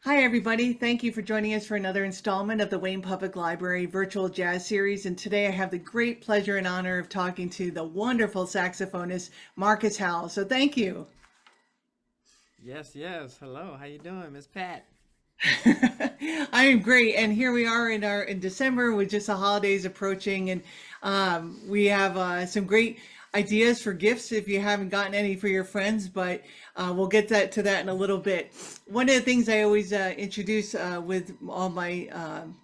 Hi, everybody. Thank you for joining us for another installment of the Wayne Public Library Virtual Jazz Series. And today I have the great pleasure and honor of talking to the wonderful saxophonist, Markus Howell. So thank you. Yes. Hello. How you doing, Miss Pat? I am great, and here we are in December with just the holidays approaching, and we have some great ideas for gifts if you haven't gotten any for your friends. But we'll get to that in a little bit. One of the things I always introduce with all my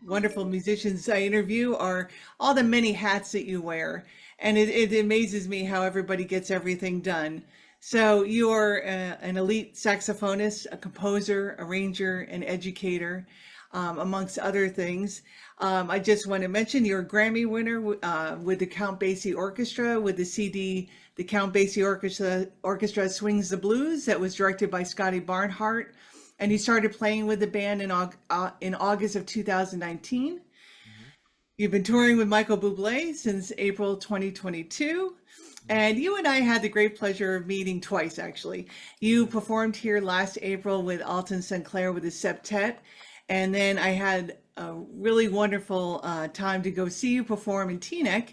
wonderful musicians I interview are all the many hats that you wear, and it amazes me how everybody gets everything done. So you're an elite saxophonist, a composer, arranger, an educator, amongst other things. I just want to mention you're a Grammy winner with the Count Basie Orchestra with the CD The Count Basie Orchestra Swings the Blues that was directed by Scotty Barnhart. And you started playing with the band in August of 2019. Hmm. You've been touring with Michael Bublé since April 2022. And you and I had the great pleasure of meeting twice, actually. You Yes. performed here last April with Alton Sinclair with his septet. And then I had a really wonderful time to go see you perform in Teaneck.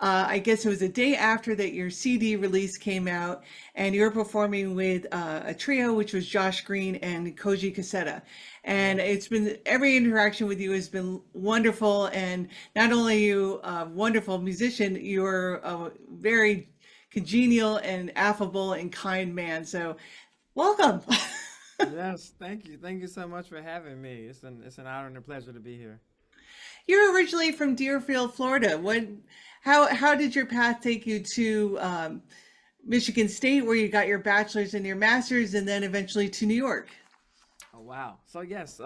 I guess it was the day after that your CD release came out, and you were performing with a trio, which was Josh Green and Koji Kaseta. And Yes. it's been every interaction with you has been wonderful. And not only are you a wonderful musician, you're a very congenial and affable and kind man. So welcome. Yes. Thank you. Thank you so much for having me. It's an honor and a pleasure to be here. You're originally from Deerfield, Florida. How did your path take you to Michigan State, where you got your bachelor's and your master's, and then eventually to New York? Oh wow. So yes,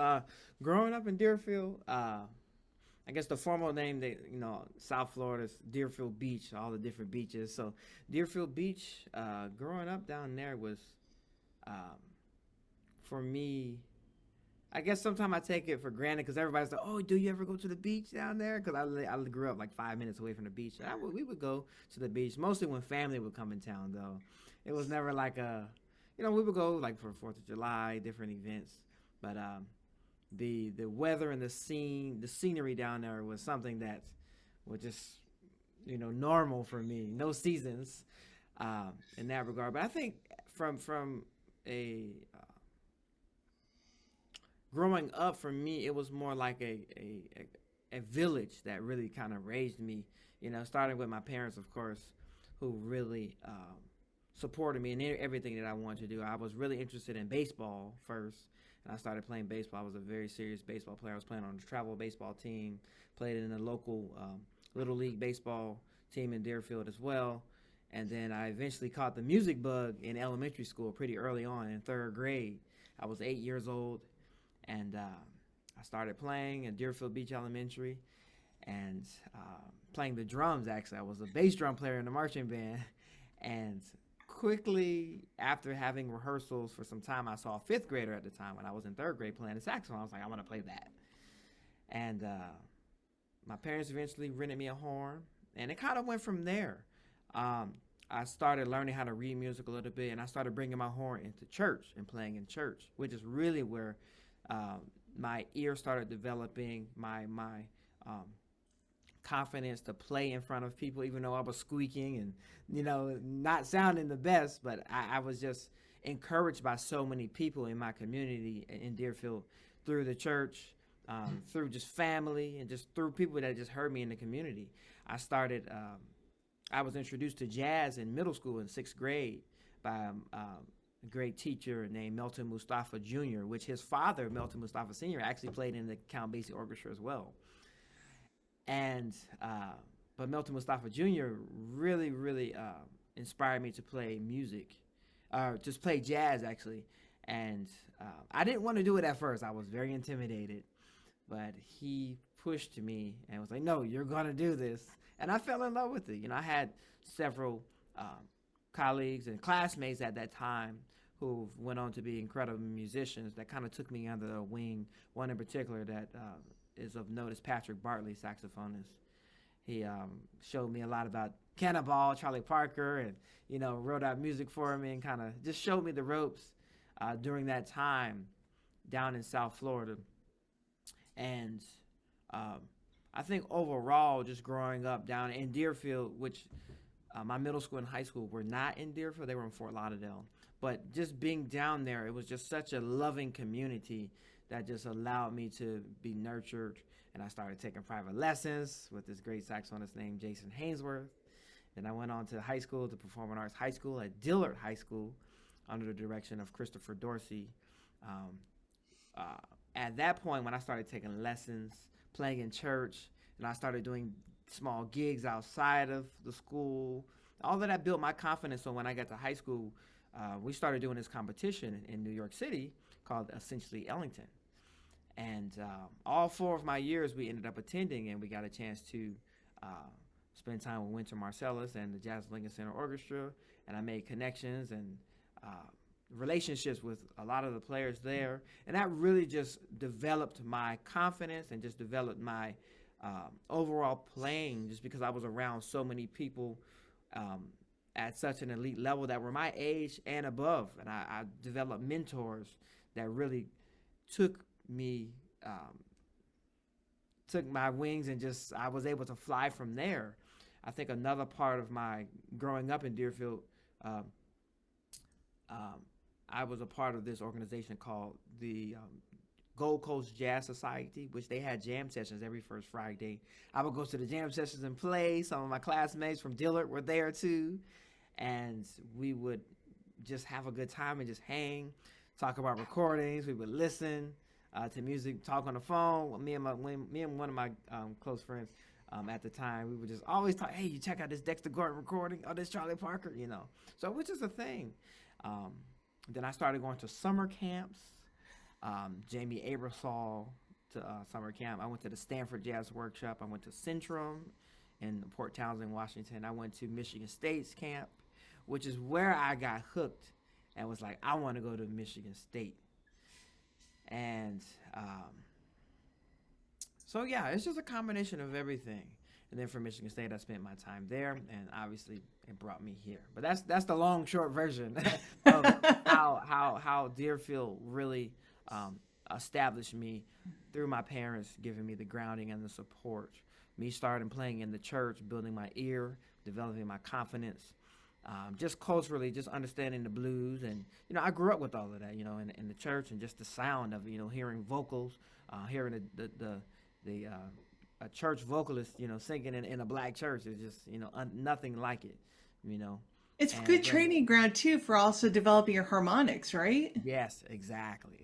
growing up in Deerfield, I guess the formal name South Florida's Deerfield Beach, all the different beaches. So Deerfield Beach, growing up down there was, um, for me. I guess sometimes I take it for granted because everybody's like, "Oh, do you ever go to the beach down there?" Because I grew up like 5 minutes away from the beach, and we would go to the beach mostly when family would come in town. Though it was never like we would go like for Fourth of July, different events. But the weather and the scenery down there was something that was just normal for me. No seasons in that regard. But I think from a growing up for me, it was more like a village that really kind of raised me. Starting with my parents, of course, who really supported me in everything that I wanted to do. I was really interested in baseball first, and I started playing baseball. I was a very serious baseball player. I was playing on a travel baseball team, played in a local little league baseball team in Deerfield as well. And then I eventually caught the music bug in elementary school pretty early on in third grade. I was 8 years old, and I started playing at Deerfield Beach Elementary and playing the drums. Actually, I was a bass drum player in the marching band, and quickly after having rehearsals for some time, I saw a fifth grader at the time when I was in third grade playing the saxophone. I was like, I want to play that, and my parents eventually rented me a horn, and it kind of went from there. Um, I started learning how to read music a little bit, and I started bringing my horn into church and playing in church, which is really where um, my ear started developing, my um, confidence to play in front of people, even though I was squeaking and not sounding the best. But I was just encouraged by so many people in my community in Deerfield through the church, through just family, and just through people that just heard me in the community. I started. I was introduced to jazz in middle school in sixth grade by a great teacher named Melton Mustafa Jr., which his father, Melton Mustafa Sr., actually played in the Count Basie Orchestra as well. And but Melton Mustafa Jr. really inspired me to play music, just play jazz actually. And I didn't want to do it at first. I was very intimidated, but he pushed me and was like, "No, you're gonna do this." And I fell in love with it. I had several colleagues and classmates at that time who went on to be incredible musicians that kind of took me under their wing. One in particular that is of note is Patrick Bartley, saxophonist. He showed me a lot about Cannonball, Charlie Parker, and wrote out music for me and kind of just showed me the ropes during that time. down in South Florida. And I think overall, just growing up down in Deerfield, which my middle school and high school were not in Deerfield, they were in Fort Lauderdale. But just being down there, it was just such a loving community that just allowed me to be nurtured. And I started taking private lessons with this great saxophonist named Jason Hainsworth. Then I went on to high school, to Performing Arts High School at Dillard High School under the direction of Christopher Dorsey. At that point, when I started taking lessons, playing in church, and I started doing small gigs outside of the school, all of that built my confidence. So when I got to high school, we started doing this competition in New York City called Essentially Ellington. And all 4 of my years we ended up attending, and we got a chance to spend time with Wynton Marsalis and the Jazz Lincoln Center Orchestra, and I made connections and relationships with a lot of the players there, and that really just developed my confidence and just developed my overall playing, just because I was around so many people at such an elite level that were my age and above, and I developed mentors that really took me, took my wings, and just I was able to fly from there. I think another part of my growing up in Deerfield, I was a part of this organization called the Gold Coast Jazz Society, which they had jam sessions every first Friday. I would go to the jam sessions and play. Some of my classmates from Dillard were there too, and we would just have a good time and just hang, talk about recordings. We would listen to music, talk on the phone. Me and one of my close friends at the time, we would just always talk. Hey, you check out this Dexter Gordon recording? Oh, this Charlie Parker, you know. So which is a thing. Then I started going to summer camps. Jamie Abersol to summer camp. I went to the Stanford Jazz Workshop. I went to Centrum in Port Townsend, Washington. I went to Michigan State's camp, which is where I got hooked and was like, I want to go to Michigan State. And so, yeah, it's just a combination of everything. And then from Michigan State, I spent my time there, and obviously it brought me here. But that's the long, short version of how Deerfield really established me through my parents giving me the grounding and the support. Me starting playing in the church, building my ear, developing my confidence, just culturally, just understanding the blues. And, you know, I grew up with all of that, you know, in the church, and just the sound of, you know, hearing vocals, hearing a church vocalist, you know, singing in a black church is just, you know, nothing like it, you know. It's a good training ground too for also developing your harmonics, right? Yes, exactly.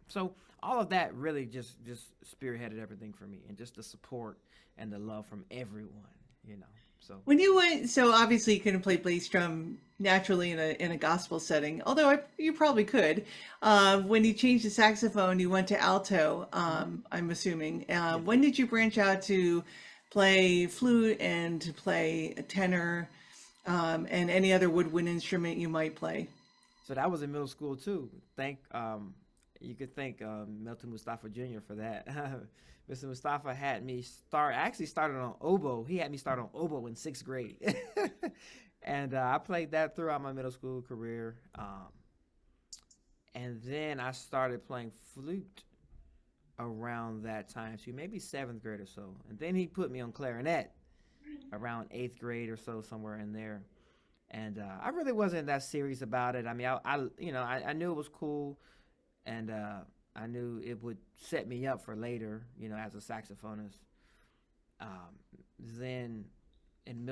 So all of that really just spearheaded everything for me, and just the support and the love from everyone, you know. So when you went, so obviously you couldn't play bass drum naturally in a gospel setting, although you probably could. When you changed to saxophone, you went to alto, I'm assuming. When did you branch out to play flute and to play a tenor, and any other woodwind instrument you might play? So that was in middle school too. You could thank Milton Mustafa Jr. for that. Mr. Mustafa had me started on oboe. He had me start on oboe in 6th grade. And I played that throughout my middle school career. And then I started playing flute around that time too, maybe 7th grade or so. And then he put me on clarinet around 8th grade or so, somewhere in there. And I really wasn't that serious about it. I mean, I knew it was cool, and I knew it would set me up for later, you know, as a saxophonist. Then in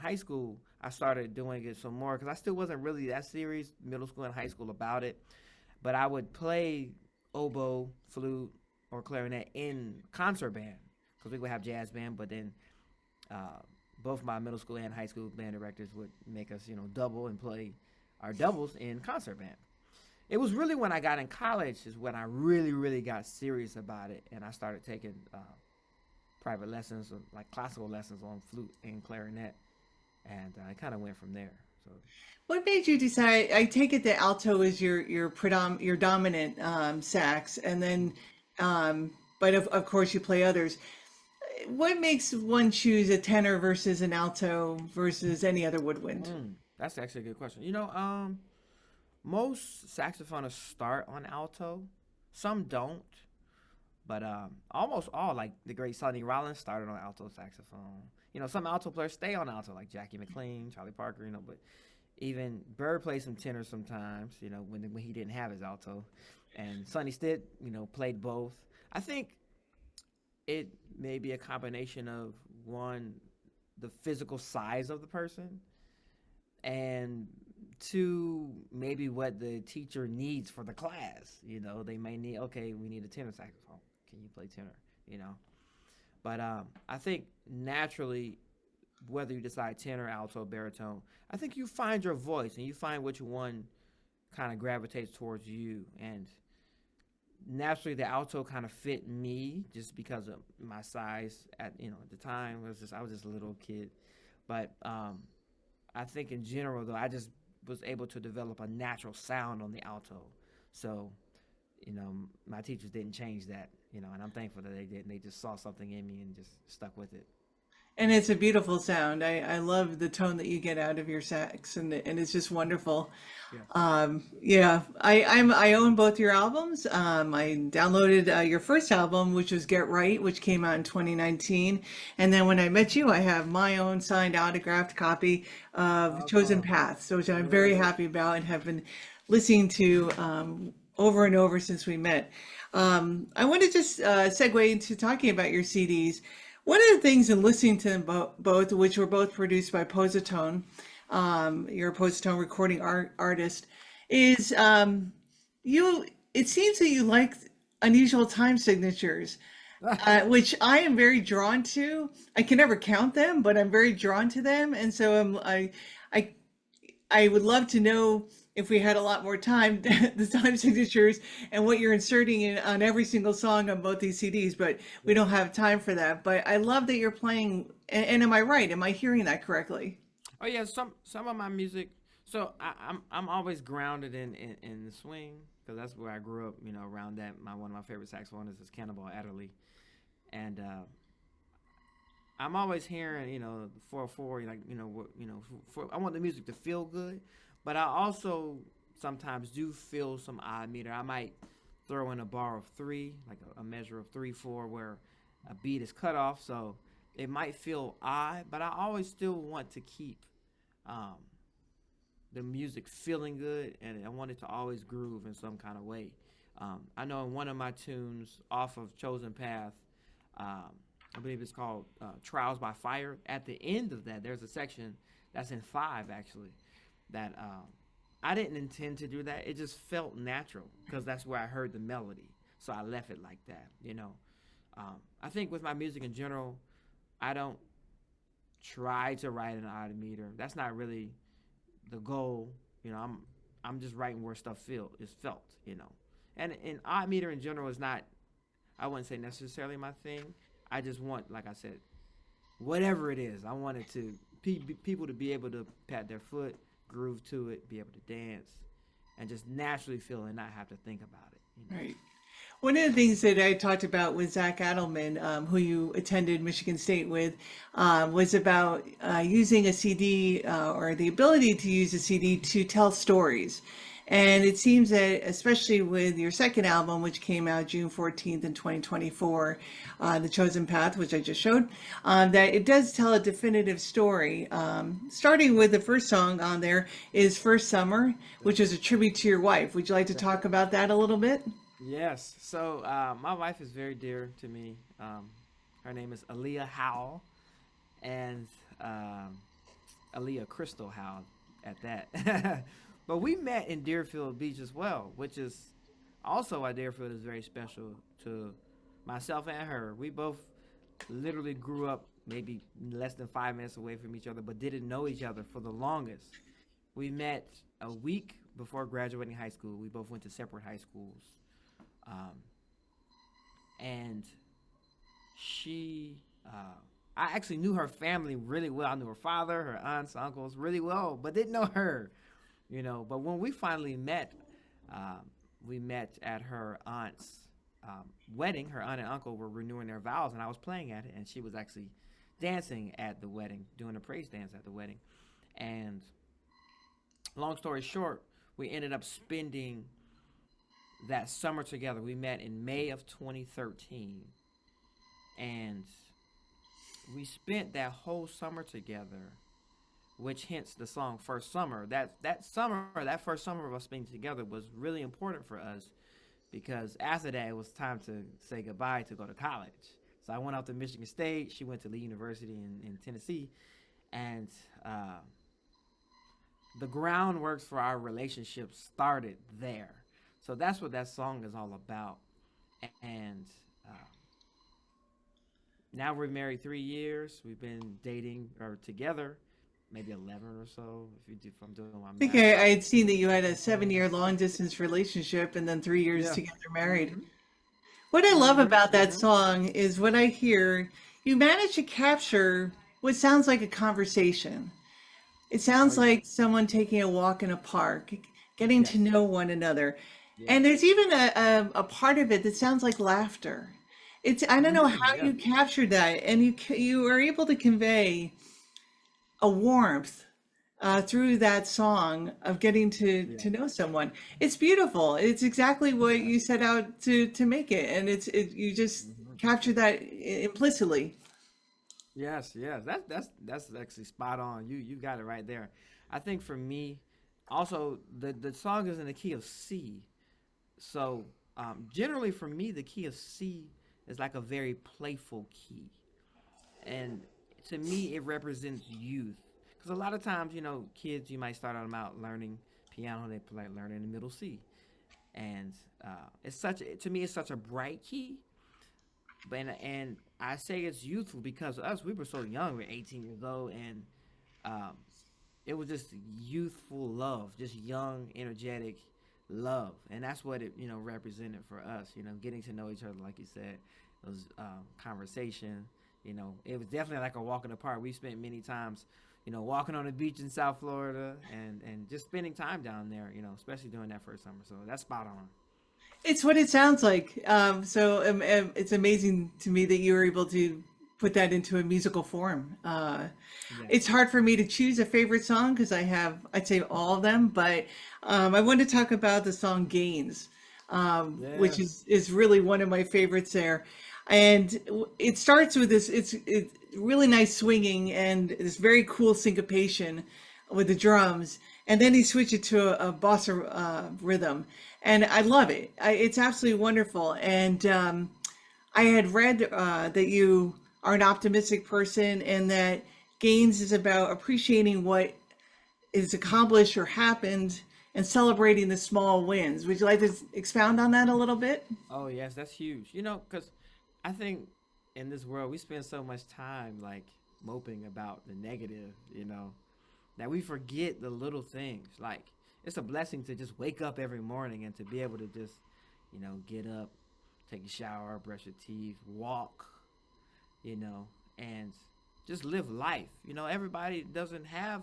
high school, I started doing it some more, because I still wasn't really that serious, middle school and high school, about it. But I would play oboe, flute, or clarinet in concert band, because we would have jazz band. But then both my middle school and high school band directors would make us, you know, double and play our doubles in concert band. It was really when I got in college is when I really, really got serious about it, and I started taking private lessons, like classical lessons on flute and clarinet, and I kind of went from there. So, what made you decide? I take it that alto is your dominant sax, and then, but of course you play others. What makes one choose a tenor versus an alto versus any other woodwind? That's actually a good question. You know, most saxophonists start on alto, Some don't, but almost all, like the great Sonny Rollins, started on alto saxophone. Some alto players stay on alto, like Jackie McLean, Charlie Parker. But even Bird plays some tenor sometimes. When he didn't have his alto, and Sonny Stitt, played both. I think it may be a combination of, one, the physical size of the person, and two, maybe what the teacher needs for the class. They may need, okay, we need a tenor saxophone. Can you play tenor? But I think naturally, whether you decide tenor, alto, baritone, I think you find your voice and you find which one kind of gravitates towards you. And naturally, the alto kind of fit me just because of my size at the time. I was just a little kid. But I think in general, though, I just was able to develop a natural sound on the alto. So, my teachers didn't change that, and I'm thankful that they didn't. They just saw something in me and just stuck with it. And it's a beautiful sound. I love the tone that you get out of your sax, and it's just wonderful. Yeah. Yeah, I own both your albums. I downloaded your first album, which was Get Right, which came out in 2019. And then when I met you, I have my own signed autographed copy of Chosen Paths, which I'm very happy about and have been listening to over and over since we met. I want to just segue into talking about your CDs. One of the things in listening to them both, which were both produced by Posi-Tone, you're a Posi-Tone recording artist, is it seems that you like unusual time signatures, which I am very drawn to. I can never count them, but I'm very drawn to them. And so I would love to know, if we had a lot more time, the time signatures and what you're inserting in on every single song on both these CDs, but we don't have time for that. But I love that you're playing, and am I right? Am I hearing that correctly? Oh yeah, some of my music. So I'm always grounded in the swing, because that's where I grew up. Around that. One of my favorite saxophonists is Cannonball Adderley, and I'm always hearing, the 4/4, like, I want the music to feel good, but I also sometimes do feel some odd meter. I might throw in a bar of 3, like a measure of 3/4, where a beat is cut off, so it might feel odd, but I always still want to keep the music feeling good, and I want it to always groove in some kind of way. I know in one of my tunes off of Chosen Path, I believe it's called Trials by Fire. At the end of that, there's a section that's in 5, actually, that I didn't intend to do that. It just felt natural, because that's where I heard the melody. So I left it like that, I think with my music in general, I don't try to write an odd meter. That's not really the goal. I'm just writing where stuff is felt, And odd meter in general is not, I wouldn't say necessarily my thing. I just want, like I said, whatever it is, I want it to people to be able to pat their foot, groove to it, be able to dance, and just naturally feel and not have to think about it. Right. One of the things that I talked about with Zach Adelman, who you attended Michigan State with, was about using a CD or the ability to use a CD to tell stories. And it seems that, especially with your second album, which came out June 14th in 2024, The Chosen Path, which I just showed, that it does tell a definitive story. Starting with the first song on there is First Summer, which is a tribute to your wife. Would you like to talk about that a little bit? Yes. So my wife is very dear to me. Her name is Aaliyah Howell, and Aaliyah Crystal Howell at that. But we met in Deerfield Beach as well, which is also why Deerfield is very special to myself and her. We both literally grew up maybe less than 5 minutes away from each other, but didn't know each other for the longest. We met a week before graduating high school. We both went to separate high schools. And I actually knew her family really well. I knew her father, her aunts, uncles really well, but didn't know her. But when we finally met, we met at her aunt's wedding. Her aunt and uncle were renewing their vows, and I was playing at it, and she was actually dancing at the wedding, doing a praise dance at the wedding. And long story short, we ended up spending that summer together. We met in May of 2013, and we spent that whole summer together, which hence the song First Summer. That first summer of us being together was really important for us, because after that it was time to say goodbye to go to college. So I went out to Michigan State. She went to Lee University in Tennessee, and the groundwork for our relationship started there. So that's what that song is all about. And now we're married 3 years. We've been dating or together maybe 11 or so, if I'm doing my math. I think I had seen that you had a 7-year long distance relationship and then 3 years Yeah. together married. Mm-hmm. What I love Mm-hmm. about that Mm-hmm. song is what I hear, you manage to capture what sounds like a conversation. It Oh sounds yeah. like someone taking a walk in a park, getting to Yes. know one another. Yes. And there's even a part of it that sounds like laughter. I don't know Mm-hmm. how Yeah. you captured that, and you are able to convey a warmth through that song of getting Yeah. to know someone. It's beautiful. It's exactly what Yeah. you set out to make it, and you just Mm-hmm. capture that implicitly. Yes, yes, that's actually spot on. You got it right there. I think for me, also the song is in the key of C. So generally for me, the key of C is like a very playful key, and to me, it represents youth. Because a lot of times, kids, you might start out learning piano, they play learning in middle C, and to me, it's such a bright key. But and I say it's youthful because us, we were so young. We were 18 years old, and um, it was just youthful love, just young, energetic love, and that's what it represented for us. Getting to know each other, like you said, it was conversation. It was definitely like a walk in the park. We spent many times, walking on the beach in South Florida, and just spending time down there. Especially during that first summer. So that's spot on. It's what it sounds like. It's amazing to me that you were able to put that into a musical form. Yes. It's hard for me to choose a favorite song because I'd say all of them, but I want to talk about the song Gains, which Yes. is really one of my favorites there. And it starts with it's really nice swinging and this very cool syncopation with the drums. And then he switched it to a bossa rhythm. And I love it. It's absolutely wonderful. And I had read that you are an optimistic person and that gains is about appreciating what is accomplished or happened and celebrating the small wins. Would you like to expound on that a little bit? Oh yes, that's huge. Because I think in this world we spend so much time like moping about the negative, that we forget the little things. Like it's a blessing to just wake up every morning and to be able to just, get up, take a shower, brush your teeth, walk, and just live life. Everybody doesn't have,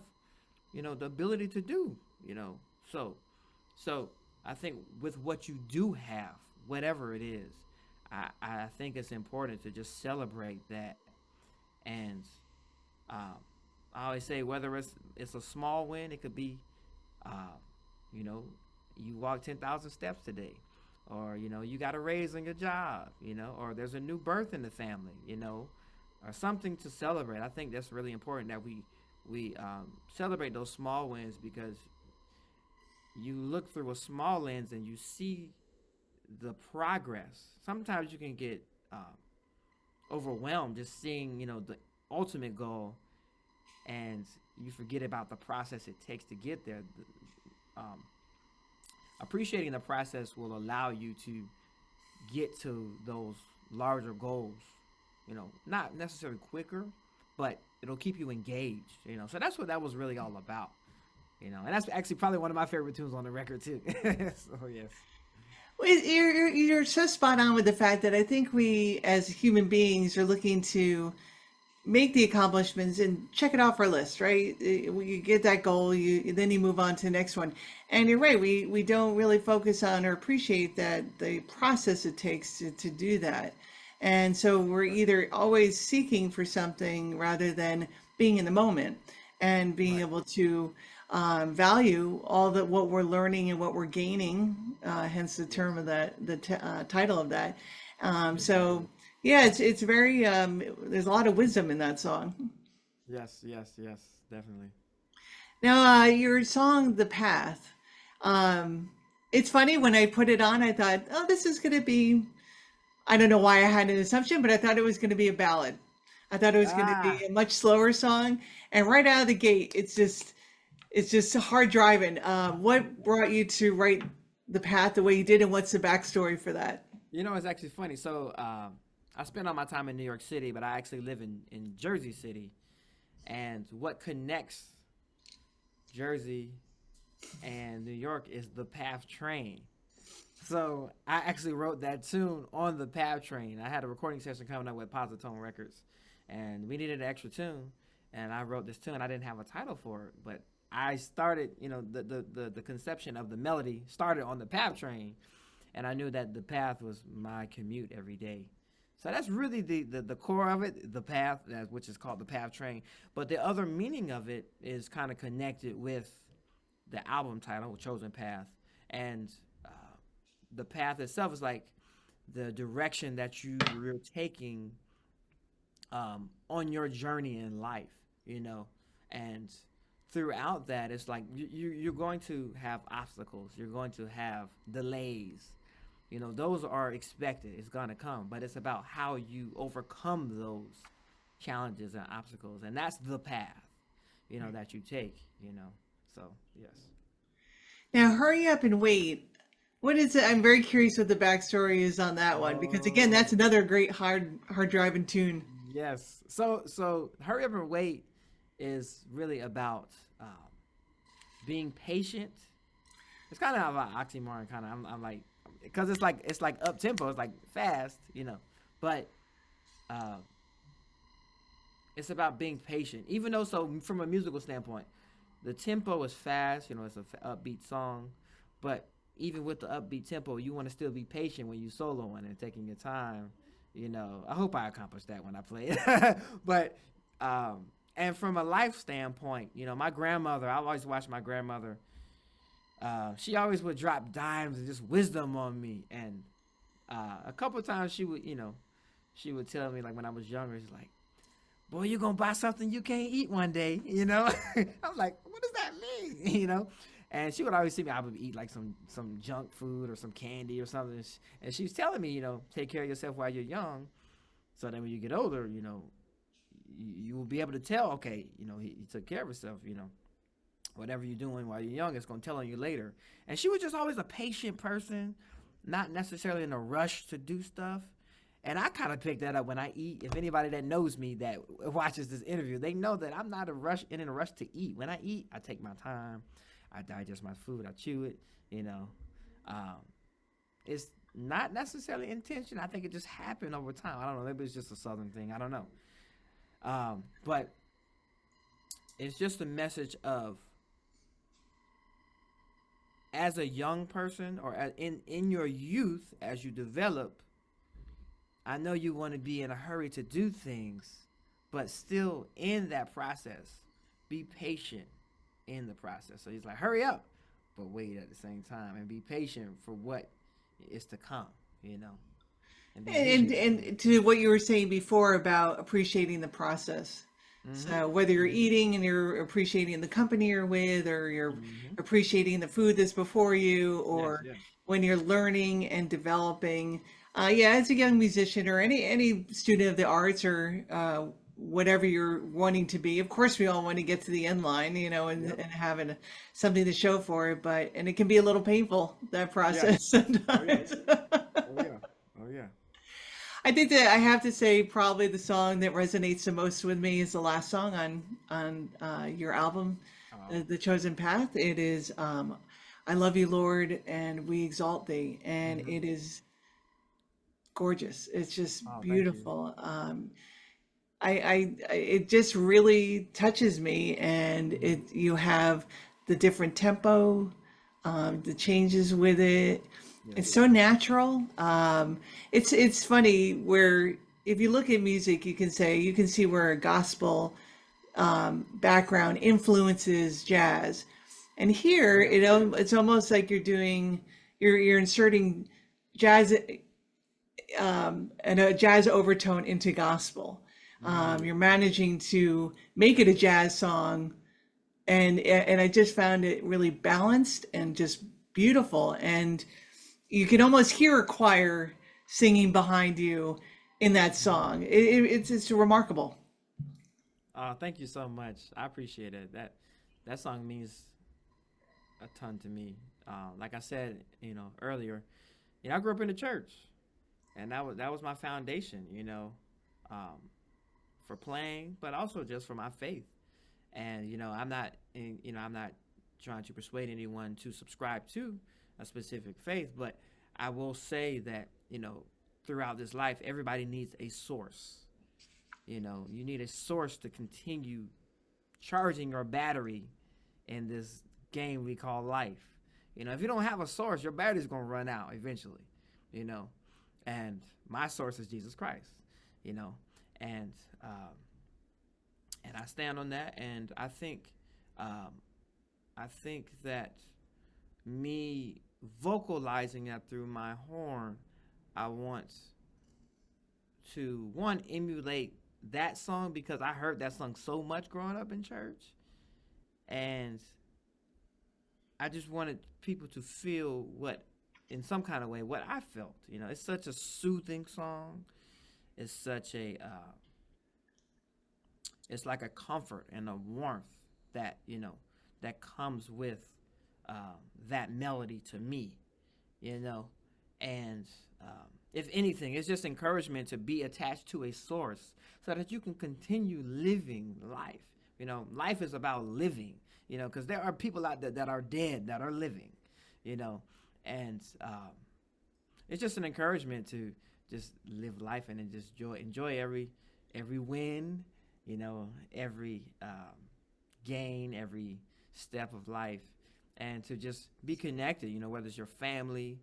the ability to do, So so I think with what you do have, whatever it is, I think it's important to just celebrate that. And um, I always say whether it's a small win, it could be, uh, you know, you walk 10,000 steps today, or you got a raise on your job, or there's a new birth in the family, or something to celebrate. I think that's really important that we celebrate those small wins, because you look through a small lens and you see the progress. Sometimes you can get overwhelmed just seeing the ultimate goal, and you forget about the process it takes to get there. Um, Appreciating the process will allow you to get to those larger goals. Not necessarily quicker, but it'll keep you engaged. So that's what that was really all about. And that's actually probably one of my favorite tunes on the record too. So yes. Well, you're so spot on with the fact that I think we as human beings are looking to make the accomplishments and check it off our list, right? When you get that goal, you move on to the next one. And you're right, we don't really focus on or appreciate that the process it takes to do that. And so we're either always seeking for something rather than being in the moment and being Right. able to value all that what we're learning and what we're gaining, hence the term of that, title of that. So Exactly. yeah, it's very there's a lot of wisdom in that song. Yes, yes, yes, definitely. Now, your song "The Path," um, it's funny when I put it on, I thought, oh, this is going to be. I don't know why I had an assumption, but I thought it was going to be a ballad. I thought it was going to be Ah, a much slower song, and right out of the gate, it's just hard driving. What brought you to write "The Path" the way you did, and what's the backstory for that? it's actually funny. So, I spend all my time in New York City, but I actually live in Jersey City. And what connects Jersey and New York is the PATH train. So I actually wrote that tune on the PATH train. I had a recording session coming up with Posi-Tone Records, and we needed an extra tune. And I wrote this tune. I didn't have a title for it, but I started, the conception of the melody started on the PATH train, and I knew that the path was my commute every day. So that's really the core of it, the path, which is called the PATH train. But the other meaning of it is kind of connected with the album title, Chosen Path, and the path itself is like the direction that you're taking on your journey in life, and throughout that, it's like you're going to have obstacles, you're going to have delays. Those are expected. It's going to come, but it's about how you overcome those challenges and obstacles, and that's the path, that you take. So yes. Now, "Hurry Up and Wait." What is it? I'm very curious what the backstory is on that one because again, that's Oh, another great hard driving tune. yes. So hurry up and wait is really about being patient. It's kind of an oxymoron, kind of. I'm like, because it's like up tempo, it's like fast, but uh, it's about being patient. Even though, so from a musical standpoint, the tempo is fast. It's a upbeat song, but even with the upbeat tempo, you want to still be patient when you soloing and taking your time. I hope I accomplished that when I play it. But and from a life standpoint, my grandmother, I always watched my grandmother. She always would drop dimes and just wisdom on me. And a couple of times she would tell me, like when I was younger, she's like, "Boy, you're gonna buy something you can't eat one day." I'm like, "What does that mean?" And she would always see me. I would eat like some junk food or some candy or something. And she was telling me, take care of yourself while you're young, so that when you get older, you will be able to tell. Okay, he took care of himself. Whatever you're doing while you're young, it's gonna tell on you later. And she was just always a patient person, not necessarily in a rush to do stuff. And I kind of picked that up when I eat. If anybody that knows me that watches this interview, they know that I'm not in a rush to eat. When I eat, I take my time. I digest my food. I chew it. Um, it's not necessarily intention. I think it just happened over time. I don't know. Maybe it's just a Southern thing. I don't know. But it's just a message of, as a young person or in your youth, as you develop, I know you want to be in a hurry to do things, but still in that process, be patient in the process. So he's like, hurry up, but wait at the same time and be patient for what is to come, and be visionary. And to what you were saying before about appreciating the process. Mm-hmm. So whether you're Mm-hmm. eating and you're appreciating the company you're with, or you're Mm-hmm. appreciating the food that's before you, Yes, or yes. when you're learning and developing, yeah, as a young musician or any student of the arts or whatever you're wanting to be, of course we all want to get to the end line, Yep. and having something to show for it, but and it can be a little painful, that Yes. process Oh yeah. sometimes. Oh yeah. Oh yeah. I think that I have to say probably the song that resonates the most with me is the last song on your album, Oh. The Chosen Path. It is "I Love You, Lord, and We Exalt Thee," and Mm-hmm. it is gorgeous. It's just Oh, thank you. beautiful. It just really touches me, and Mm-hmm. you have the different tempo, the changes with it. It's Yes. so natural. It's funny where if you look at music, you can see where a gospel background influences jazz, And here, it's almost like you're inserting jazz and a jazz overtone into gospel. Mm. You're managing to make it a jazz song, and I just found it really balanced and just beautiful. And you can almost hear a choir singing behind you in that song. It's remarkable. Thank you so much. I appreciate it. That song means a ton to me. Like I said, earlier, I grew up in the church, and that was my foundation. Um, for playing, but also just for my faith. And I'm not trying to persuade anyone to subscribe to a specific faith, but I will say that throughout this life, everybody needs a source. You need a source to continue charging your battery in this game we call life. If you don't have a source, your battery's gonna run out eventually. You know, and my source is Jesus Christ. You know, and um, and I stand on that. And I think that me vocalizing that through my horn, I want to one emulate that song because I heard that song so much growing up in church, and I just wanted people to feel in some kind of way, what I felt. It's such a soothing song. It's such it's like a comfort and a warmth that that comes with that melody to me, and if anything, it's just encouragement to be attached to a source so that you can continue living life. Life is about living, because there are people out there that are dead that are living, and it's just an encouragement to just live life and then just enjoy every win, every gain, every step of life, and to just be connected, whether it's your family,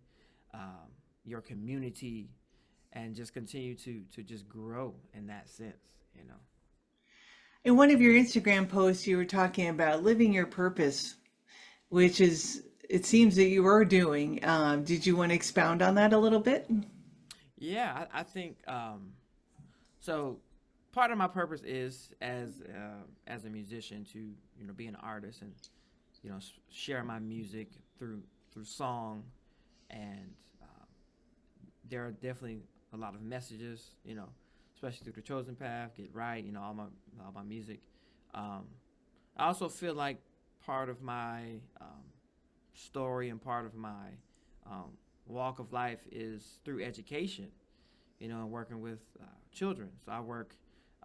your community, and just continue to just grow in that sense. In one of your Instagram posts, you were talking about living your purpose, which it seems that you are doing. Did you want to expound on that a little bit? Yeah, I think so. Part of my purpose is as a musician to be an artist and share my music through song, and there are definitely a lot of messages, especially through the chosen path, get right, all my music. I also feel like part of my story and part of my walk of life is through education, and working with children. So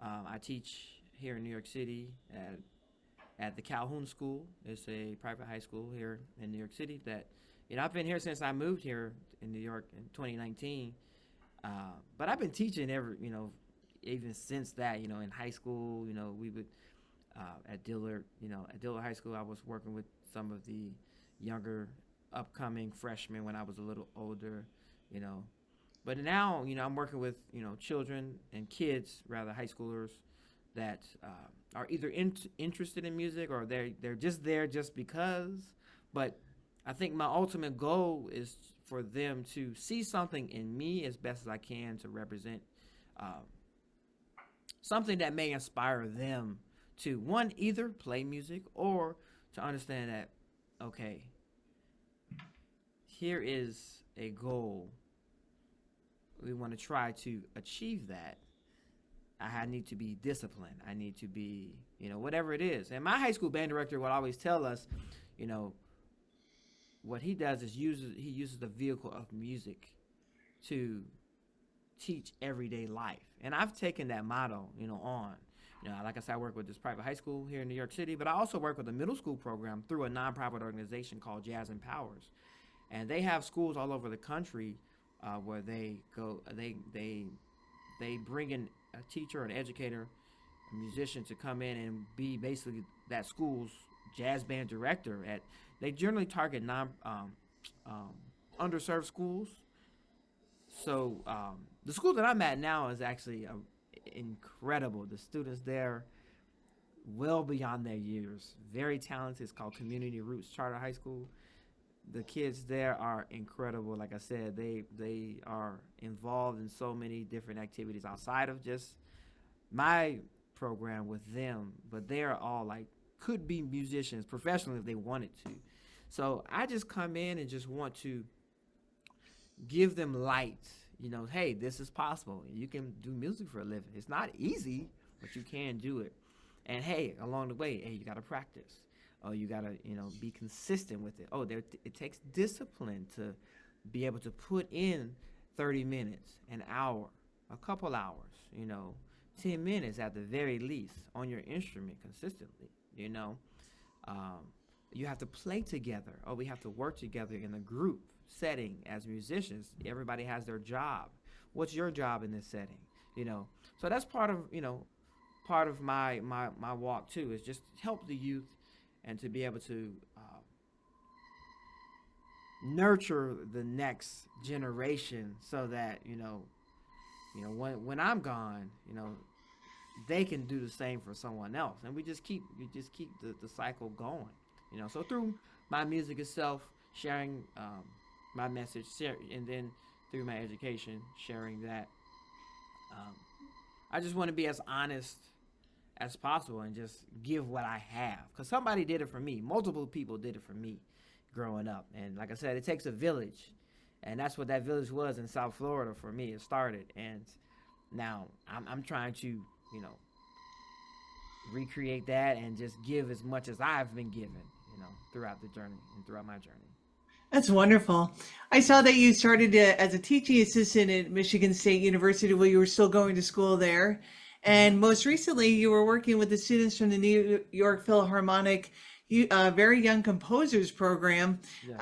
I teach here in New York City at the Calhoun School. It's a private high school here in New York City that, I've been here since I moved here in New York in 2019. But I've been teaching even since that, in high school, we would, at Dillard High School, I was working with some of the younger upcoming freshmen when I was a little older, But now, I'm working with, children and kids, rather high schoolers, that are either interested in music or they're just there just because. But I think my ultimate goal is for them to see something in me as best as I can to represent something that may inspire them to, one, either play music or to understand that, okay, here is a goal. We want to try to achieve that. I need to be disciplined. I need to be, whatever it is. And my high school band director would always tell us, what he does is he uses the vehicle of music to teach everyday life. And I've taken that motto, on. Like I said, I work with this private high school here in New York City, but I also work with a middle school program through a nonprofit organization called Jazz Empowers. And they have schools all over the country where they go, they bring in a teacher, an educator, a musician to come in and be basically that school's jazz band director. They generally target underserved schools. So the school that I'm at now is actually incredible. The students there well beyond their years. Very talented. It's called Community Roots Charter High School. The kids there are incredible. Like I said, they are involved in so many different activities outside of just my program with them, but they are all like could be musicians professionally if they wanted to. So I just come in and just want to give them light. You know, hey, this is possible. You can do music for a living. It's not easy, but you can do it. And hey, along the way, hey, you got to practice. Oh, you got to, you know, be consistent with it. Oh, it takes discipline to be able to put in 30 minutes, an hour, a couple hours, you know, 10 minutes at the very least on your instrument consistently, you know. You have to play together. Oh, we have to work together in a group setting as musicians. Everybody has their job. What's your job in this setting? You know, so that's part of, you know, part of my walk too, is just help the youth and to be able to nurture the next generation so that, you know, when I'm gone, you know, they can do the same for someone else. And we just keep the cycle going, you know. So through my music itself, sharing my message, and then through my education, sharing that, I just want to be as honest as possible and just give what I have, because somebody did it for me. Multiple people did it for me growing up. And like I said, it takes a village, and that's what that village was in South Florida for me. It started, and now I'm trying to, you know, recreate that and just give as much as I've been given, you know, throughout the journey and throughout my journey. That's wonderful. I saw that you started as a teaching assistant at Michigan State University while you were still going to school there. And most recently, you were working with the students from the New York Philharmonic Very Young Composers Program, Yes.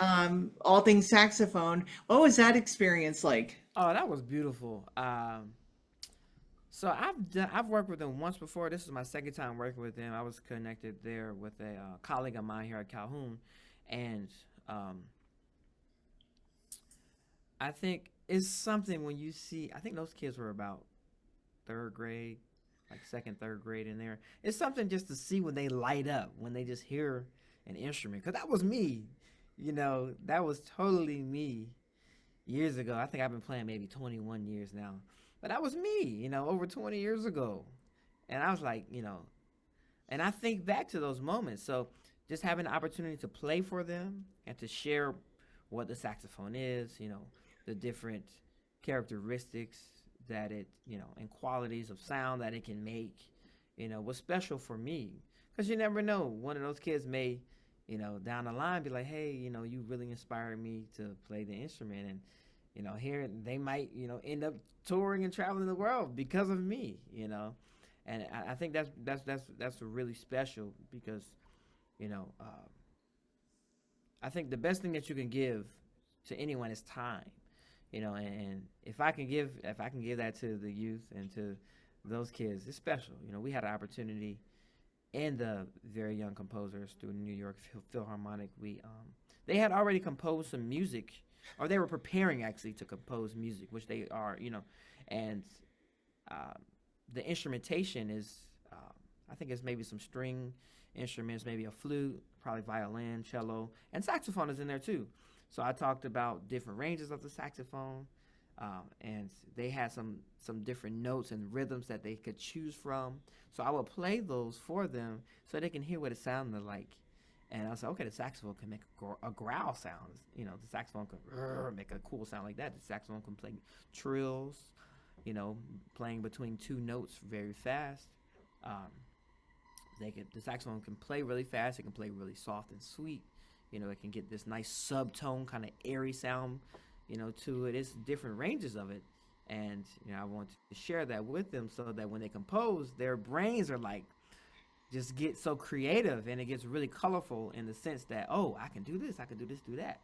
all things saxophone. What was that experience like? Oh, that was beautiful. So I've worked with them once before. This is my second time working with them. I was connected there with a colleague of mine here at Calhoun, and I think it's something when you see. I think those kids were about third grade, like second, third grade in there. It's something just to see when they light up, when they just hear an instrument. Because that was me, you know, that was totally me years ago. I think I've been playing maybe 21 years now. But that was me, you know, over 20 years ago. And I was like, you know, and I think back to those moments. So just having the opportunity to play for them and to share what the saxophone is, you know, the different characteristics that it, you know, and qualities of sound that it can make, you know, was special for me. Because you never know, one of those kids may, you know, down the line be like, hey, you know, you really inspired me to play the instrument. And, you know, here they might, you know, end up touring and traveling the world because of me, you know. And I think that's really special because, you know, I think the best thing that you can give to anyone is time. You know, and if I can give that to the youth and to those kids, it's special. You know, we had an opportunity in the Very Young Composers through New York Philharmonic. They had already composed some music, or they were preparing actually to compose music, which they are, you know, and the instrumentation is, I think it's maybe some string instruments, maybe a flute, probably violin, cello, and saxophone is in there too. So I talked about different ranges of the saxophone, and they had some different notes and rhythms that they could choose from. So I would play those for them so they can hear what it sounded like. And I said, okay, the saxophone can make a growl sound. You know, the saxophone can make a cool sound like that. The saxophone can play trills, you know, playing between two notes very fast. The saxophone can play really fast. It can play really soft and sweet. You know, it can get this nice subtone, kind of airy sound, you know, to it. It's different ranges of it. And, you know, I want to share that with them so that when they compose, their brains are like, just get so creative, and it gets really colorful in the sense that, oh, I can do this, do that.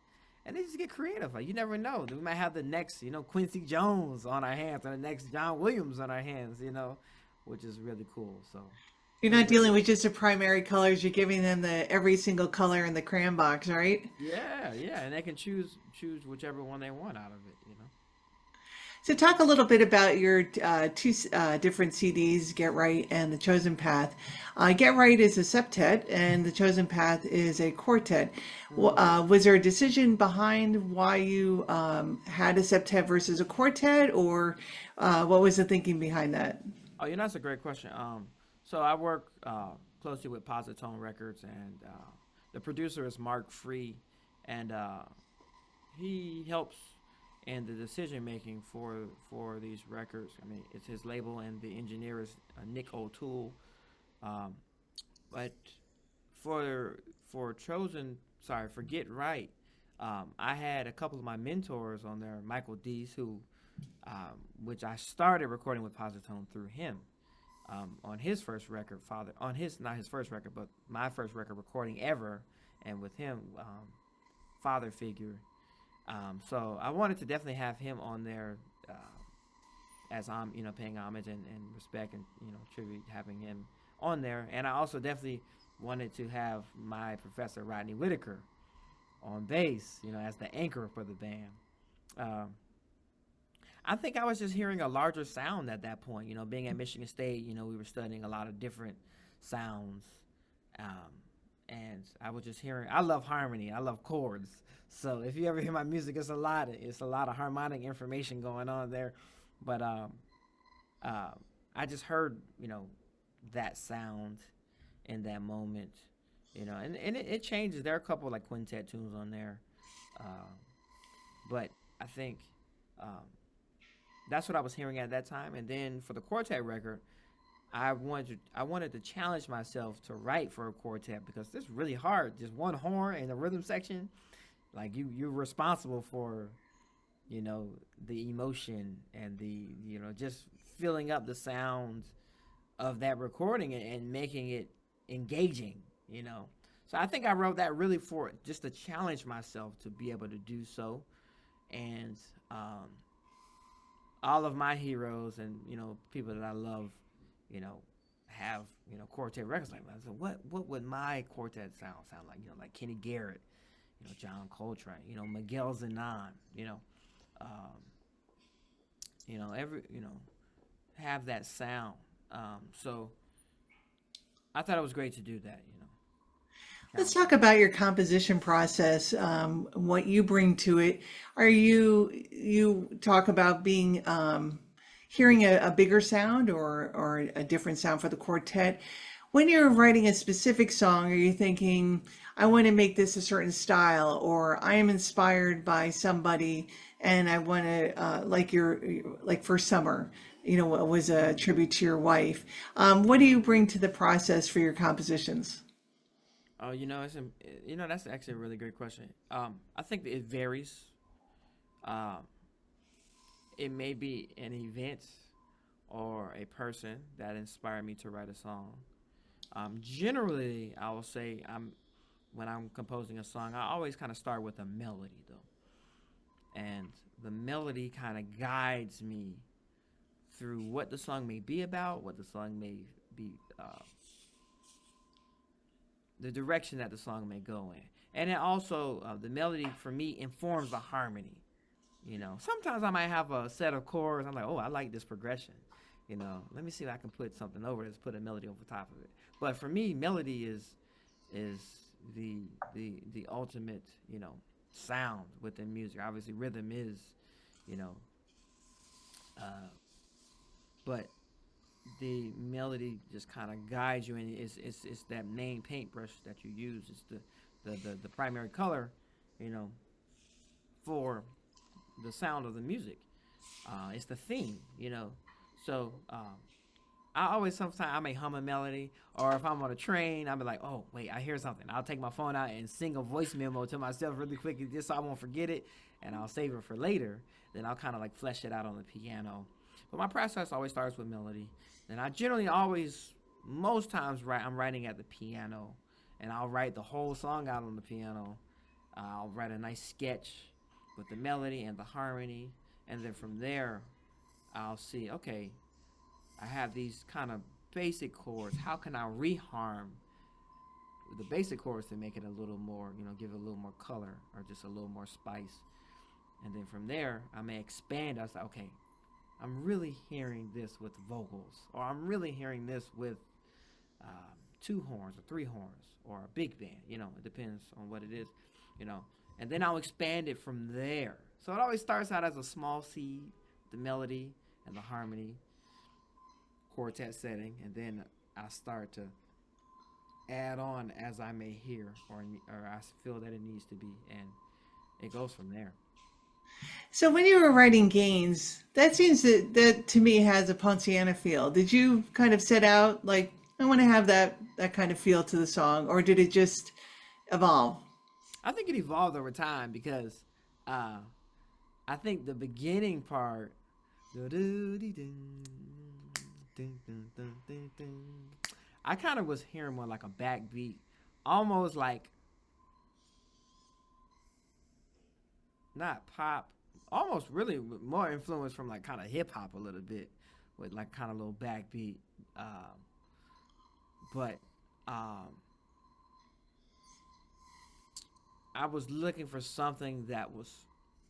And they just get creative. Like, you never know. We might have the next, you know, Quincy Jones on our hands, or the next John Williams on our hands, you know, which is really cool. So You're not dealing with just the primary colors. You're giving them the every single color in the crayon box, right? yeah, and they can choose whichever one they want out of it, you know. So talk a little bit about your two different CDs, Get Right and The Chosen Path. Get Right is a septet and The Chosen Path is a quartet. Hmm. Was there a decision behind why you had a septet versus a quartet, or what was the thinking behind that? Oh, that's a great question. So I work closely with Posi-Tone Records, and the producer is Mark Free, and he helps in the decision making for these records. I mean, it's his label, and the engineer is Nick O'Toole. Um, but for for Get Right, I had a couple of my mentors on there, Michael Dees, who which I started recording with Positone through him. On his first record, on his not his first record, but my first record recording ever, and with him, father figure. So I wanted to definitely have him on there, as I'm paying homage and respect and tribute, having him on there. And I also definitely wanted to have my professor Rodney Whitaker on bass, as the anchor for the band. Um, I think I was just hearing a larger sound at that point. Being at Michigan State, we were studying a lot of different sounds, and I was just hearing. I love harmony. I love chords. So if you ever hear my music, it's a lot of harmonic information going on there. But I just heard that sound in that moment, and it changes. There are a couple like quintet tunes on there, uh, but I think. Um, that's what I was hearing at that time. And then for the quartet record, I wanted to challenge myself to write for a quartet because it's really hard. Just one horn and the rhythm section, like you're responsible for, the emotion and the just filling up the sound of that recording and making it engaging. So I think I wrote that really for just to challenge myself to be able to do so, and all of my heroes and people that I love, have quartet records like that. So what would my quartet sound like? Like Kenny Garrett, John Coltrane, Miguel Zenon, um, every have that sound. So I thought it was great to do that. Let's Challenge talk myself. about your composition process, what you bring to it. You talk about being hearing a bigger sound or a different sound for the quartet. When you're writing a specific song, are you thinking, I want to make this a certain style, or I am inspired by somebody and I want to, like for Summer, was a tribute to your wife. What do you bring to the process for your compositions? Oh, that's actually a really great question. I think that it varies. Um, it may be an event or a person that inspired me to write a song. Generally, I will say when I'm composing a song, I always kind of start with a melody though, and the melody kind of guides me through what the song may be about, what the song may be, the direction that the song may go in, and then also the melody for me informs the harmony. Sometimes I might have a set of chords. I'm like, oh, I like this progression. Let me see if I can put something over this, put a melody over top of it. But for me, melody is the ultimate, sound within music. Obviously, rhythm is, you know, uh, but the melody just kind of guides you, and it's that main paintbrush that you use. It's the primary color, you know, for the sound of the music. It's the theme. So I always sometimes I may hum a melody, or if I'm on a train, I'll be like, oh wait, I hear something. I'll take my phone out and sing a voice memo to myself really quickly, just so I won't forget it, and I'll save it for later. Then I'll kind of like flesh it out on the piano. But my process always starts with melody, and I generally always, most times, I'm writing at the piano, and I'll write the whole song out on the piano. I'll write a nice sketch with the melody and the harmony, and then from there, I'll see, okay, I have these kind of basic chords. How can I reharm the basic chords to make it a little more, give it a little more color or just a little more spice? And then from there, I may expand. I was like, okay, I'm really hearing this with vocals, or I'm really hearing this with two horns or three horns or a big band. You know, it depends on what it is, you know. And then I'll expand it from there. So it always starts out as a small seed, the melody and the harmony, quartet setting, and then I start to add on as I may hear or I feel that it needs to be, and it goes from there. So when you were writing Gaines, that seems that to me has a Ponciana feel. Did you kind of set out like I want to have that kind of feel to the song, or did it just evolve? I think it evolved over time because uh, I think the beginning part, I kind of was hearing more like a backbeat, almost like not pop, almost really more influence from like kind of hip hop a little bit, with like kind of little backbeat. But I was looking for something that was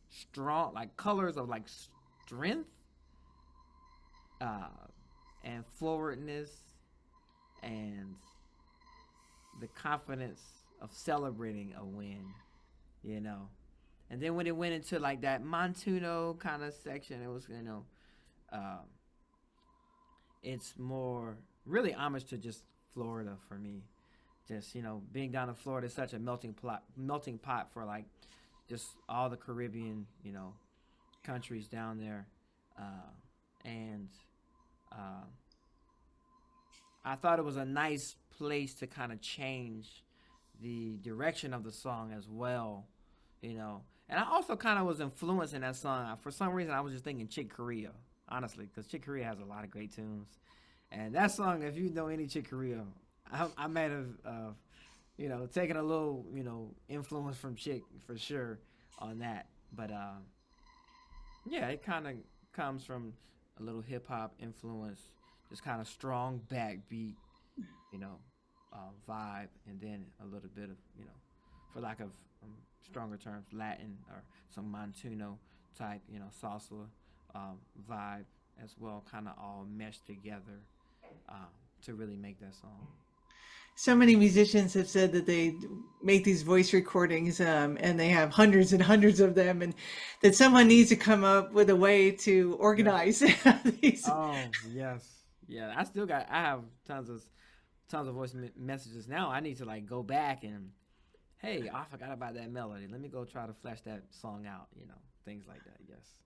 strong, like colors of like strength, and forwardness, and the confidence of celebrating a win, you know. And then when it went into like that Montuno kind of section, it was, you know, it's more really homage to just Florida for me. Just, you know, being down in Florida is such a melting pot for like just all the Caribbean, you know, countries down there. And I thought it was a nice place to kind of change the direction of the song as well, you know. And I also kind of was influenced in that song. For some reason, I was just thinking Chick Corea, honestly, because Chick Corea has a lot of great tunes. And that song, if you know any Chick Corea, I might have, you know, taken a little, you know, influence from Chick for sure on that. But yeah, it kind of comes from a little hip hop influence, just kind of strong backbeat, you know, vibe, and then a little bit of, you know, for lack of stronger terms, Latin or some Montuno type, you know, salsa vibe as well, kind of all meshed together to really make that song. So many musicians have said that they make these voice recordings, and they have hundreds and hundreds of them, and that someone needs to come up with a way to Yes. organize these. Oh yes, yeah. I have tons of voice messages now. I need to like go back and, hey, I forgot about that melody. Let me go try to flesh that song out. You know, things like that. Yes.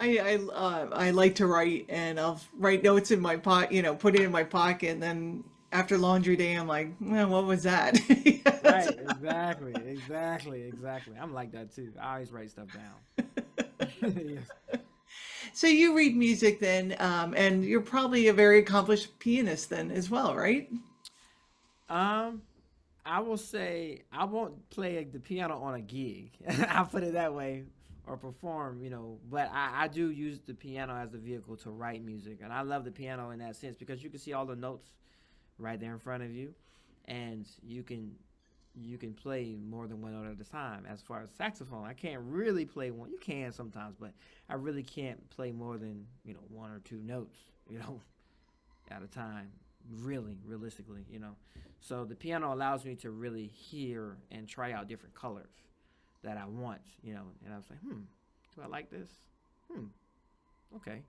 I like to write, and I'll write notes in my pocket, you know, put it in my pocket, and then after laundry day, I'm like, well, what was that? Right. Exactly. I'm like that too. I always write stuff down. Yes. So you read music then, and you're probably a very accomplished pianist then as well, right? Um, I will say I won't play the piano on a gig. I'll put it that way, or perform, you know. But I do use the piano as a vehicle to write music, and I love the piano in that sense because you can see all the notes right there in front of you, and you can play more than one note at a time. As far as saxophone, I can't really play one. You can sometimes, but I really can't play more than, you know, one or two notes, you know, at a time. Really, realistically, you know. So the piano allows me to really hear and try out different colors that I want, you know. And I was like, do I like this? Okay.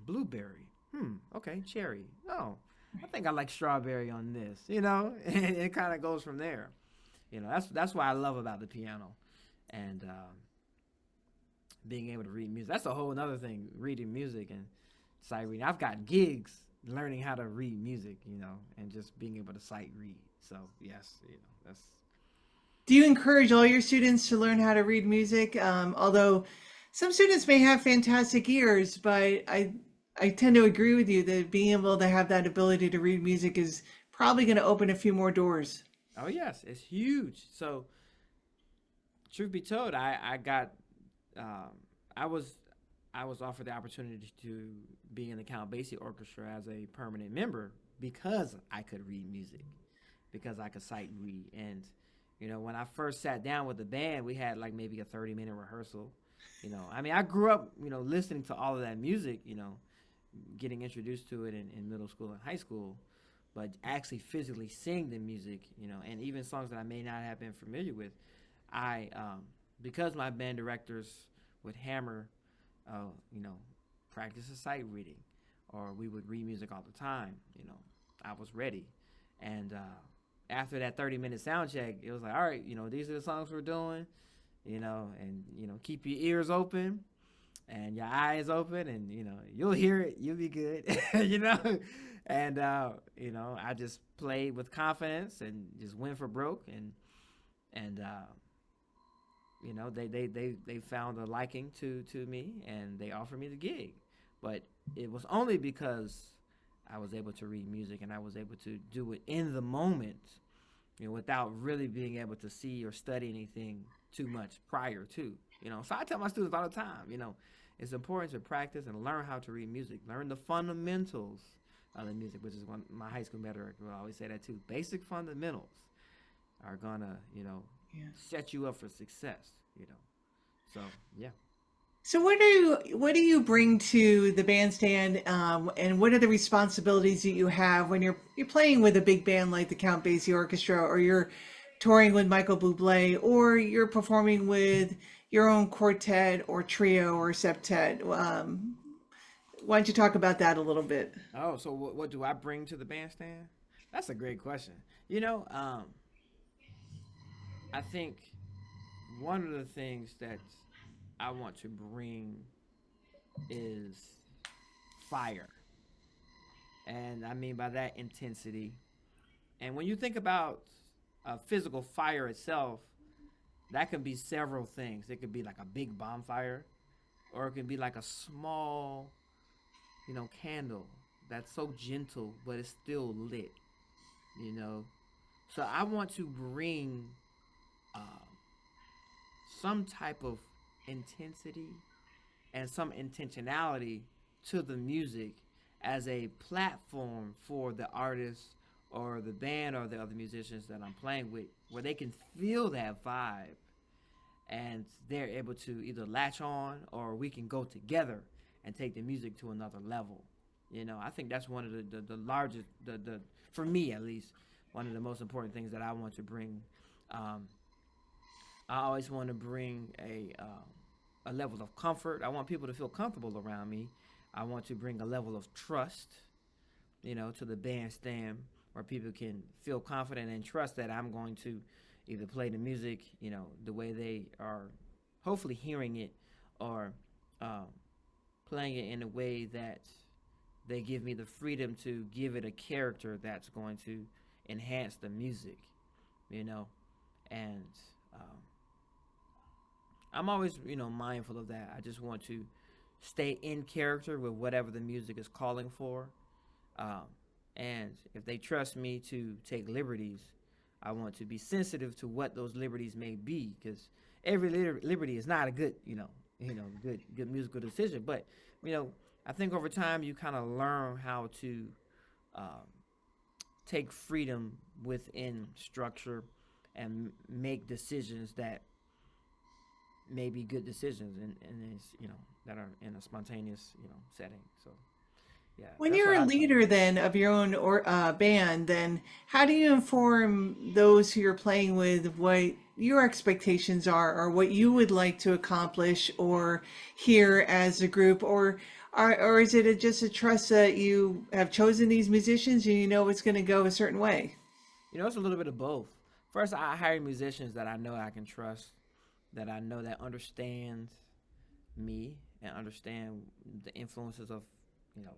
Blueberry. Okay, cherry. Oh, I think I like strawberry on this, you know. And it kind of goes from there. You know, that's what I love about the piano, and being able to read music. That's a whole another thing, reading music and sight reading. I've got gigs learning how to read music, you know, and just being able to sight read. So yes, you know, that's. Do you encourage all your students to learn how to read music? Although some students may have fantastic ears, but I tend to agree with you that being able to have that ability to read music is probably going to open a few more doors. Oh yes, it's huge. So, truth be told, I got, um, I was offered the opportunity to be in the Count Basie Orchestra as a permanent member because I could read music, because I could sight read. And you know, when I first sat down with the band, we had like maybe a 30-minute rehearsal, I mean, I grew up, listening to all of that music, getting introduced to it in middle school and high school, but actually physically sing the music, and even songs that I may not have been familiar with, I, because my band directors would hammer, practice a sight reading, or we would read music all the time, I was ready. And after that 30-minute sound check, it was like, all right, these are the songs we're doing, and, keep your ears open and your eyes open, and, you'll hear it, you'll be good, And, I just played with confidence and just went for broke, and they found a liking to me, and they offered me the gig. But it was only because I was able to read music, and I was able to do it in the moment, without really being able to see or study anything too much prior to, So I tell my students all the time, it's important to practice and learn how to read music, learn the fundamentals of the music, which is one my high school band director will always say that too. Basic fundamentals are gonna, set you up for success, So yeah. So what do you bring to the bandstand, and what are the responsibilities that you have when you're playing with a big band like the Count Basie Orchestra, or you're touring with Michael Bublé, or you're performing with your own quartet or trio or septet? Why don't you talk about that a little bit? Oh, so what do I bring to the bandstand? That's a great question. I think one of the things that I want to bring is fire. And I mean by that, intensity. And when you think about physical fire itself, that can be several things. It could be like a big bonfire, or it can be like a small, candle that's so gentle, but it's still lit, you know. So I want to bring uh, some type of intensity and some intentionality to the music as a platform for the artist or the band or the other musicians that I'm playing with, where they can feel that vibe and they're able to either latch on, or we can go together and take the music to another level. I think that's one of the largest, for me at least, one of the most important things that I want to bring. I always want to bring a level of comfort. I want people to feel comfortable around me. I want to bring a level of trust, to the bandstand, where people can feel confident and trust that I'm going to either play the music, the way they are hopefully hearing it, or playing it in a way that they give me the freedom to give it a character that's going to enhance the music, and I'm always, mindful of that. I just want to stay in character with whatever the music is calling for. And if they trust me to take liberties, I want to be sensitive to what those liberties may be, because every liberty is not a good, good musical decision. But, I think over time you kind of learn how to take freedom within structure and make decisions that may be good decisions, and it's, that are in a spontaneous, setting. So yeah. When you're a leader then of your own band, then how do you inform those who you're playing with what your expectations are, or what you would like to accomplish or hear as a group, or is it just a trust that you have chosen these musicians and you know it's going to go a certain way? It's a little bit of both. First, I hire musicians that I know I can trust, that I know that understand me and understand the influences of,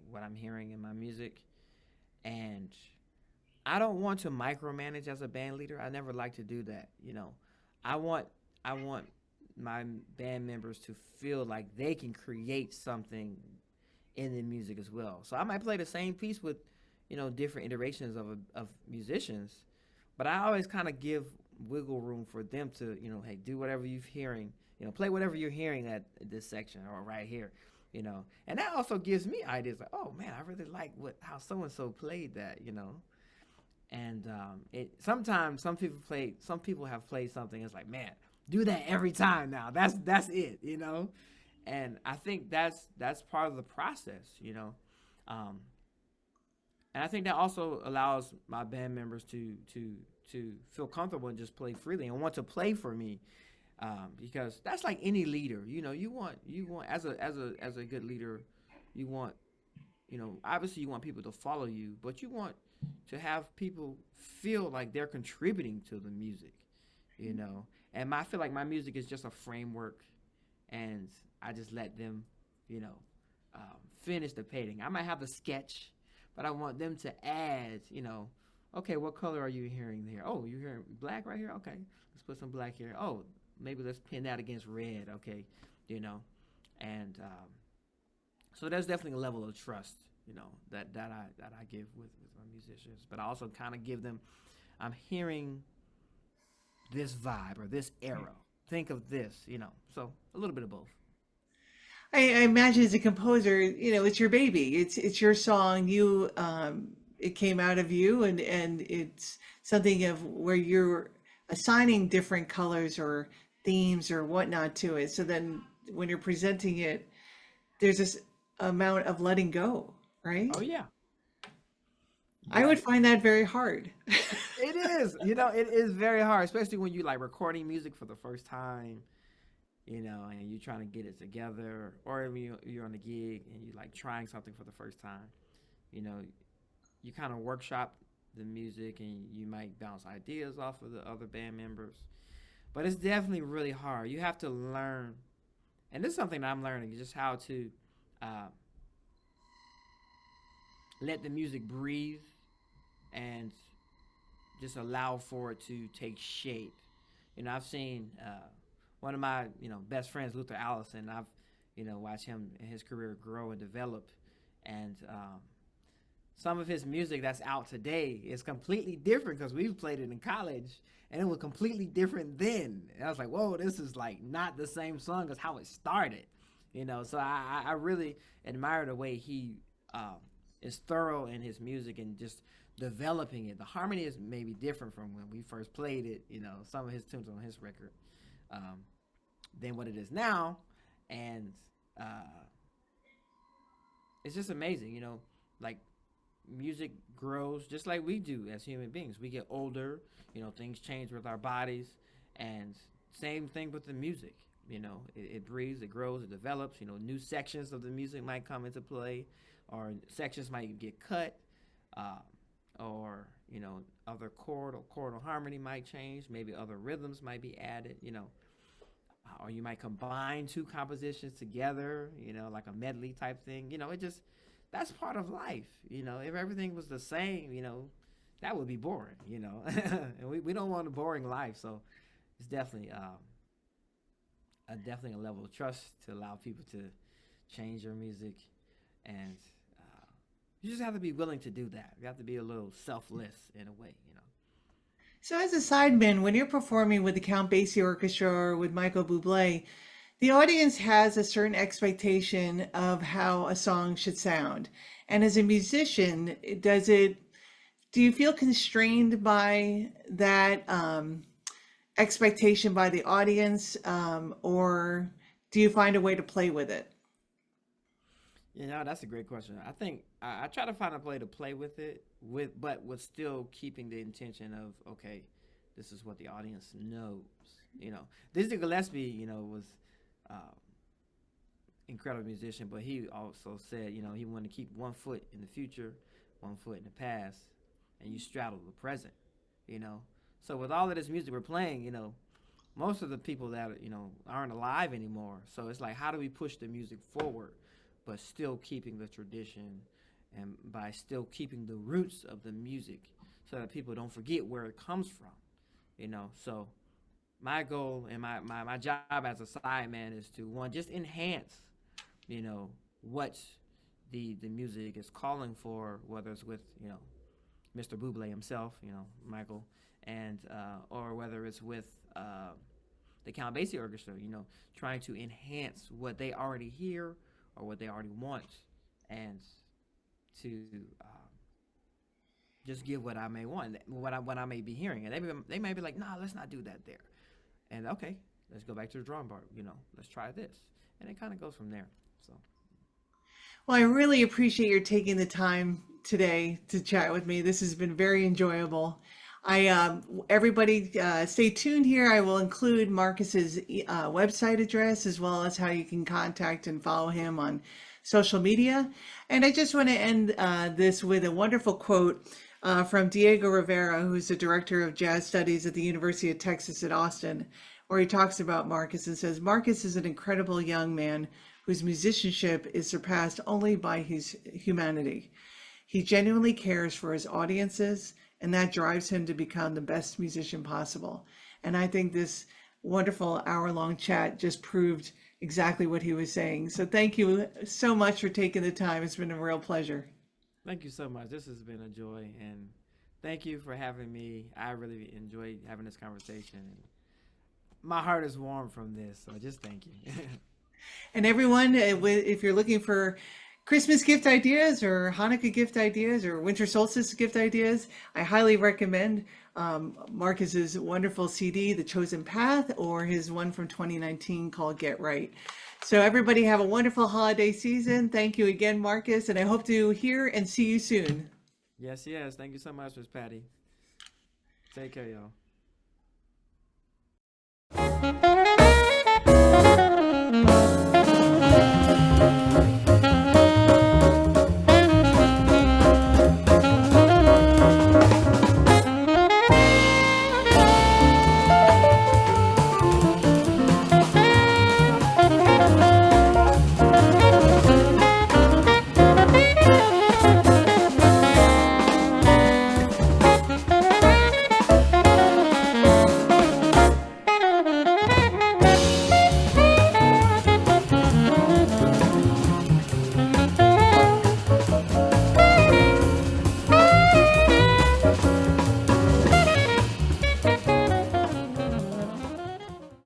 what I'm hearing in my music. And I don't want to micromanage as a band leader. I never like to do that. I want my band members to feel like they can create something in the music as well. So I might play the same piece with, different iterations of musicians, but I always kind of give wiggle room for them to, hey, do whatever you're hearing, play whatever you're hearing at this section or right here, and that also gives me ideas like, oh man, I really like how so-and-so played that, and it sometimes some people have played something. It's like, man, do that every time now. That's it, you know. And I think that's part of the process, you know. Um, and I think that also allows my band members to feel comfortable and just play freely and want to play for me, because that's like any leader. You know, you want as a good leader, you want, you know, obviously you want people to follow you, but you want to have people feel like they're contributing to the music, you know. And I feel like my music is just a framework, and I just let them, you know, finish the painting. I might have a sketch, but I want them to add, you know, okay, what color are you hearing here? Oh, you're hearing black right here? Okay, let's put some black here. Oh, maybe let's pin that against red. Okay, you know, and so there's definitely a level of trust, you know, that I give with my musicians, but I also kind of give them, I'm hearing this vibe or this era. Think of this, you know. So a little bit of both. I imagine as a composer, it's your baby. It's your song. It came out of you, and it's something of where you're assigning different colors or themes or whatnot to it. So then when you're presenting it, there's this amount of letting go, right? Oh yeah, I yeah. would find that very hard. It is. You know, it is very hard, especially when you like recording music for the first time, you know, and you're trying to get it together, or if you're on a gig and you like trying something for the first time, you know, you kind of workshop the music and you might bounce ideas off of the other band members. But it's definitely really hard. You have to learn, and this is something that I'm learning, just how to uh, let the music breathe and just allow for it to take shape. You know, I've seen one of my, you know, best friends, Luther Allison. I've, you know, watched him and his career grow and develop, and some of his music that's out today is completely different because we've played it in college and it was completely different then. And I was like, whoa, this is like not the same song as how it started, you know. So I really admire the way he is thorough in his music and just developing it. The harmony is maybe different from when we first played it, you know, some of his tunes on his record, um, than what it is now. And it's just amazing, you know, like music grows just like we do as human beings. We get older, you know, things change with our bodies, and same thing with the music. You know, it breathes, it grows, it develops. You know, new sections of the music might come into play, or sections might get cut, uh, or you know, other chordal harmony might change. Maybe other rhythms might be added. You know, or you might combine two compositions together. You know, like a medley type thing. You know, it just that's part of life. You know, if everything was the same, you know, that would be boring. You know, and we don't want a boring life. So it's definitely definitely a level of trust to allow people to change your music, and you just have to be willing to do that. You have to be a little selfless in a way, you know. So as a sideman, when you're performing with the Count Basie Orchestra or with Michael Bublé, the audience has a certain expectation of how a song should sound. And as a musician, do you feel constrained by that expectation by the audience, or do you find a way to play with it? You know, that's a great question. I think I try to find a way to play with it, but with still keeping the intention of okay, this is what the audience knows. You know, Dizzy Gillespie, you know, was uh, incredible musician, but he also said, you know, he wanted to keep one foot in the future, one foot in the past, and you straddle the present. You know, so with all of this music we're playing, you know, most of the people that you know aren't alive anymore. So it's like, how do we push the music forward, but still keeping the tradition, and by still keeping the roots of the music, so that people don't forget where it comes from. You know, so my goal and my job as a sideman is to one just enhance, you know, what the music is calling for, whether it's with you know Mr. Bublé himself, you know Michael, and or whether it's with the Count Basie Orchestra, you know, trying to enhance what they already hear or what they already want, and to just give what I may want, what I may be hearing, and they may be like, nah, let's not do that there, and okay, let's go back to the drawing board. Let's try this, and it kind of goes from there. So. Well, I really appreciate your taking the time today to chat with me. This has been very enjoyable. Everybody, stay tuned here. I will include Markus's website address as well as how you can contact and follow him on social media. And I just want to end this with a wonderful quote from Diego Rivera, who's the director of jazz studies at the University of Texas at Austin, where he talks about Markus and says, "Markus is an incredible young man whose musicianship is surpassed only by his humanity. He genuinely cares for his audiences, and that drives him to become the best musician possible." And I think this wonderful hour-long chat just proved exactly what he was saying. So thank you so much for taking the time. It's been a real pleasure. Thank you so much. This has been a joy, and thank you for having me. I really enjoyed having this conversation. My heart is warm from this, so just thank you. And everyone, if you're looking for Christmas gift ideas or Hanukkah gift ideas or winter solstice gift ideas, I highly recommend Markus's wonderful CD, The Chosen Path, or his one from 2019 called Get Right. So everybody have a wonderful holiday season. Thank you again, Markus, and I hope to hear and see you soon. Yes. Thank you so much, Miss Patty. Take care, y'all.